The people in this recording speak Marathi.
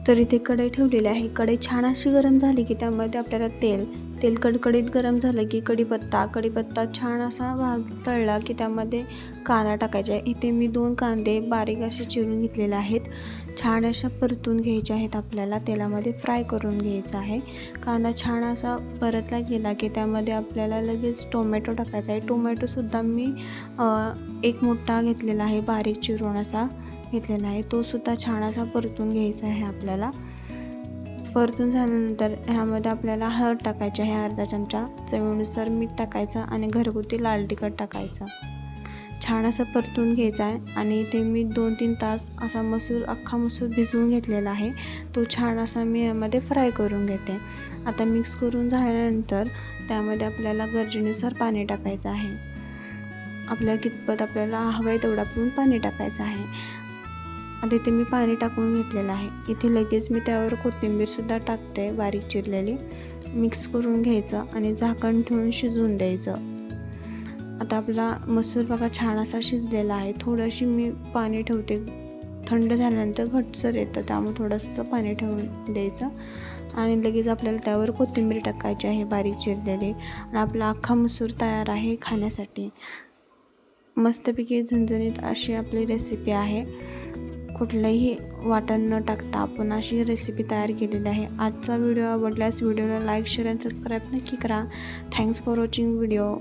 तर इथे कढई ठेवलेली आहे। कढई छान अशी गरम झाली की त्यामध्ये आपल्याला तेल कडकडीत गरम झालं की कढीपत्ता छान असा तळला की त्यामध्ये कांदा टाकायचा आहे। इथे मी 2 कांदे बारीक असे चिरून घेतलेले आहेत। छान अशा परतून घ्यायचे आहेत, आपल्याला तेलामध्ये फ्राय करून घ्यायचा आहे। कांदा छान असा परतला गेला की त्यामध्ये आपल्याला लगेच टोमॅटो टाकायचा आहे। टोमॅटोसुद्धा मी 1 मोठा घेतलेला आहे, बारीक चिरून असा घेतलेला आहे। तो सुद्धा छान असा परतून घ्यायचा आहे आपल्याला। परतून झाल्यानंतर ह्यामध्ये आपल्याला हळद टाकायची आहे अर्धा चमचा, चवीनुसार मीठ टाकायचं आणि घरगुती लाल तिखट टाकायचं। छान असं परतून घ्यायचं आहे आणि इथे मी 2-3 तास असा अख्खा मसूर भिजवून घेतलेला आहे। तो छान असा मी यामध्ये फ्राय करून घेते। आता मिक्स करून झाल्यानंतर त्यामध्ये आपल्याला गरजेनुसार पाणी टाकायचं आहे। आपल्याला कितपत आपल्याला हवं आहे तेवढं आपण पाणी टाकायचं आहे। आता इथे मी पाणी टाकून घेतलेलं आहे। इथे लगेच मी त्यावर कोथिंबीरसुद्धा टाकते बारीक चिरलेली। मिक्स करून घ्यायचं आणि झाकण ठेवून शिजवून द्यायचं। आता आपला मसूर बघा छान असा शिजलेला आहे। थोडीशी मी पाणी ठेवते, थंड झाल्यानंतर घट्टसर येतं, त्यामुळे थोडंसं पाणी ठेवून द्यायचं आणि लगेच आपल्याला त्यावर कोथिंबीर टाकायची आहे बारीक चिरलेली आणि आपला अख्खा मसूर तयार आहे खाण्यासाठी। मस्तपैकी झणझणीत अशी आपली रेसिपी आहे। कुठलंही वाटण न टाकता आपण अशी रेसिपी तयार केलेली आहे। आजचा व्हिडिओ आवडल्यास व्हिडिओला लाईक, शेअर आणि सबस्क्राईब नक्की करा। Thanks for watching video.